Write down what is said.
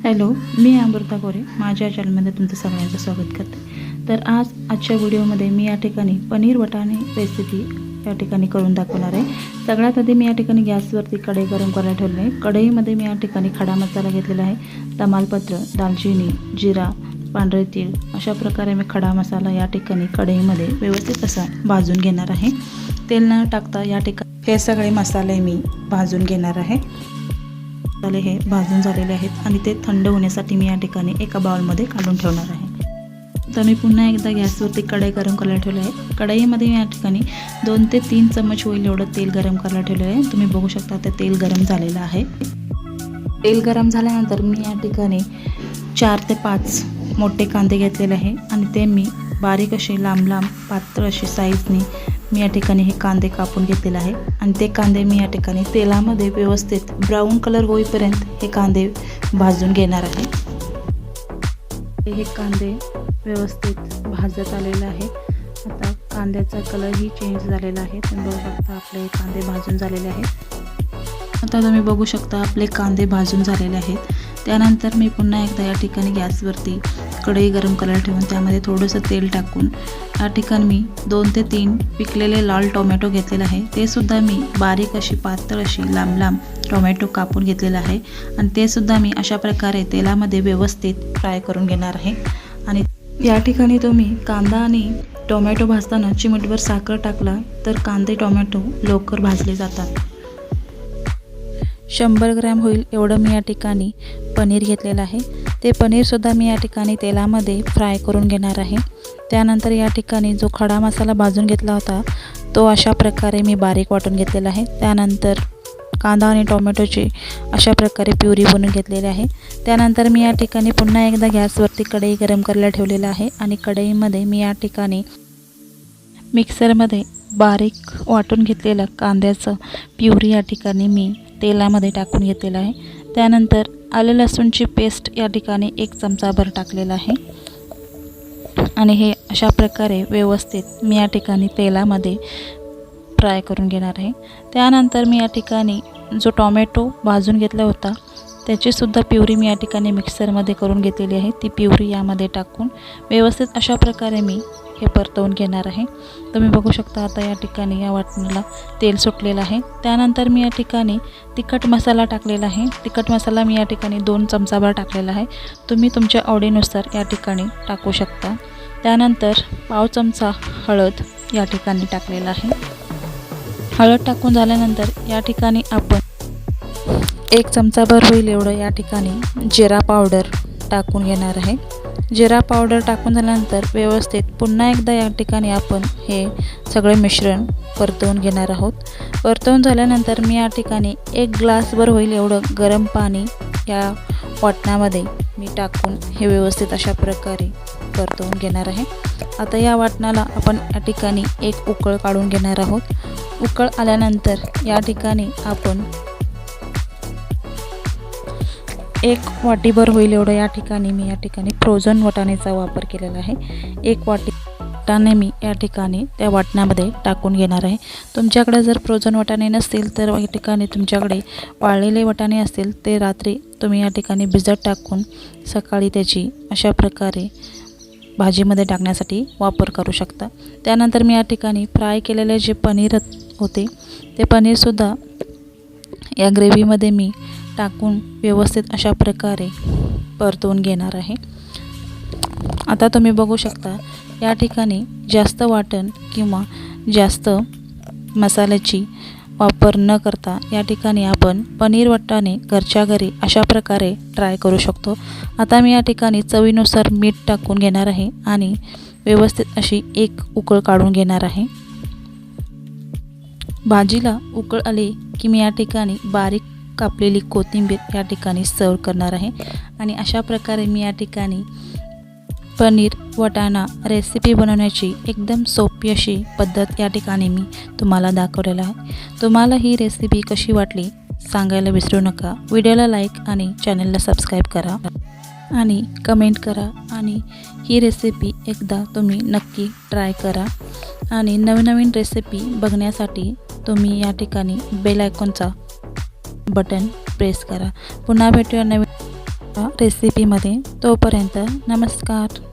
Hello, मी अमृता गोरे माझ्या चॅनलमध्ये तुमचं सगळ्यांचं स्वागत करते। तर आजच्या व्हिडिओमध्ये मी या ठिकाणी पनीर वटाणे रेसिपी या ठिकाणी करून दाखवणार आहे। सगळ्यात आधी मी या ठिकाणी गॅसवरती कढई गरम करायला ठेवली आहे। कढईमध्ये मी या ठिकाणी खडा मसाला घेतलेला आहे। तमालपत्र, दालचिनी, जिरा, पांढरे तीळ अशा प्रकारे मी खडा मसाला या ठिकाणी कढईमध्ये व्यवस्थित असा भाजून घेणार आहे। तेल न टाकता या ठिकाणी हे सगळे मसाले मी भाजून घेणार आहे। मसाले हे भाजून झालेले आहेत आणि ते थंड होण्यासाठी मी या ठिकाणी एका बाउलमध्ये काढून ठेवणार आहे। तर मी पुन्हा एकदा गॅसवरती कढई गरम करायला ठेवली आहे। कढईमध्ये मी या ठिकाणी 2 ते 3 चम्मच होईल एवढं तेल गरम करायला ठेवले आहे। तुम्ही बघू शकता ते तेल गरम झालेलं आहे। तेल गरम झाल्यानंतर मी या ठिकाणी 4 ते 5 मोठे कांदे घेतलेले आहे आणि ते मी बारीक असे लांब पातळ अशी साईजनी मी या ठिकाणी हे कांदे कापून घेतलेले आहे आणि ते कांदे मी या ठिकाणी तेलामध्ये व्यवस्थित ब्राऊन कलर होईपर्यंत हे कांदे भाजून घेणार आहे। हे कांदे व्यवस्थित भाजत आलेले आहे। आता कांद्याचा कलरही चेंज झालेला आहे। तुम्ही बघू शकता आपले कांदे भाजून झालेले आहेत। आता तुम्ही बघू शकता आपले कांदे भाजून झालेले आहेत। त्यानंतर मी पुन्हा एकदा या ठिकाणी गॅसवरती कढई गरम करायला ठेवून त्यामध्ये थोडंसं तेल टाकून या ठिकाणी मी 2 ते 3 पिकलेले लाल टोमॅटो घेतलेले आहे। ते सुद्धा मी बारीक अशी पातळ अशी लांब टोमॅटो कापून घेतलेला आहे आणि ते सुद्धा मी अशा प्रकारे तेलामध्ये व्यवस्थित फ्राय करून घेणार आहे। आणि या ठिकाणी तुम्ही कांदा आणि टोमॅटो भाजताना चिमूटभर साखर टाकला तर कांदे टोमॅटो लवकर भाजले जातात। 100 ग्रॅम होईल एवढं मी या ठिकाणी पनीर घेतलेलं आहे। ते पनीरसुद्धा मी या ठिकाणी तेलामध्ये फ्राय करून घेणार आहे। त्यानंतर या ठिकाणी जो खडा मसाला भाजून घेतला होता तो अशा प्रकारे मी बारीक वाटून घेतलेला आहे। त्यानंतर कांदा आणि टोमॅटोची अशा प्रकारे प्युरी बनवून घेतलेली आहे। त्यानंतर मी या ठिकाणी पुन्हा एकदा गॅसवरती कढई गरम करायला ठेवलेलं आहे आणि कढईमध्ये मी या ठिकाणी मिक्सरमध्ये बारीक वाटून घेतलेलं कांद्याचं प्युरी या ठिकाणी मी तेलामध्ये टाकून घेतलेलं आहे। त्यानंतर आले लसूणची पेस्ट या ठिकाणी 1 चमचाभर टाकलेला आहे आणि हे अशा प्रकारे व्यवस्थित मी या ठिकाणी तेलामध्ये फ्राय करून घेणार आहे। त्यानंतर मी या ठिकाणी जो टोमॅटो भाजून घेतला होता त्याची सुद्धा प्युरी मी या ठिकाणी मिक्सरमध्ये करून घेतलेली आहे। ती प्युरी यामध्ये टाकून व्यवस्थित अशा प्रकारे मी हे परतवून घेणार आहे। तुम्ही बघू शकता आता या ठिकाणी या वाटणाला तेल सुटलेलं आहे। त्यानंतर मी या ठिकाणी तिखट मसाला टाकलेला आहे। तिखट मसाला मी या ठिकाणी 2 चमचाभर टाकलेला आहे। तुम्ही तुमच्या आवडीनुसार या ठिकाणी टाकू शकता। त्यानंतर पाव चमचा हळद या ठिकाणी टाकलेला आहे। हळद टाकून झाल्यानंतर या ठिकाणी आपण 1 चमचाभर होईल एवढं या ठिकाणी जिरा पावडर टाकून घेणार आहे। जिरा पावडर टाकून झाल्यानंतर व्यवस्थित पुन्हा एकदा या ठिकाणी आपण हे सगळे मिश्रण परतवून घेणार आहोत। परतवून झाल्यानंतर मी या ठिकाणी 1 ग्लासभर होईल एवढं गरम पाणी या वाटणामध्ये मी टाकून हे व्यवस्थित अशा प्रकारे परतवून घेणार आहे। आता या वाटणाला आपण या ठिकाणी 1 उकळ काढून घेणार आहोत। उकळ आल्यानंतर या ठिकाणी आपण 1 वाटीभर होईल एवढं या ठिकाणी मी या ठिकाणी फ्रोझन वाटाण्याचा वापर केलेला आहे। 1 वाटी वाटाणे मी या ठिकाणी त्या वाटणामध्ये टाकून घेणार आहे। तुमच्याकडे जर फ्रोझन वाटाणे नसतील तर या ठिकाणी तुमच्याकडे वाळलेले वाटाणे असतील ते रात्री तुम्ही या ठिकाणी भिजत टाकून सकाळी त्याची अशा प्रकारे भाजीमध्ये टाकण्यासाठी वापर करू शकता। त्यानंतर मी या ठिकाणी फ्राय केलेले जे पनीर होते ते पनीरसुद्धा या ग्रेव्हीमध्ये मी टाकून व्यवस्थित अशा प्रकारे परतवून घेणार आहे। आता तुम्ही बघू शकता या ठिकाणी जास्त वाटण किंवा जास्त मसाल्याची वापर न करता या ठिकाणी आपण पनीर वाटाणे घरच्या घरी अशा प्रकारे ट्राय करू शकतो। आता मी या ठिकाणी चवीनुसार मीठ टाकून घेणार आहे आणि व्यवस्थित अशी 1 उकळ काढून घेणार आहे। भाजीला उकळ आली की मी या ठिकाणी बारीक कापलेली कोथिंबीर या ठिकाणी सर्व करणार आहे आणि अशा प्रकारे मी या ठिकाणी पनीर वटाणा रेसिपी बनवण्याची एकदम सोपी अशी पद्धत या ठिकाणी मी तुम्हाला दाखवलेला आहे। तुम्हाला ही रेसिपी कशी वाटली सांगायला विसरू नका। व्हिडिओला लाईक आणि चॅनलला सबस्क्राईब करा आणि कमेंट करा आणि ही रेसिपी एकदा तुम्ही नक्की ट्राय करा आणि नवीन रेसिपी बघण्यासाठी तुम्ही या ठिकाणी बेल आयकॉनचा बटन प्रेस करा। पुन्हा भेटूया नवीन रेसिपीमध्ये. तोपर्यंत नमस्कार.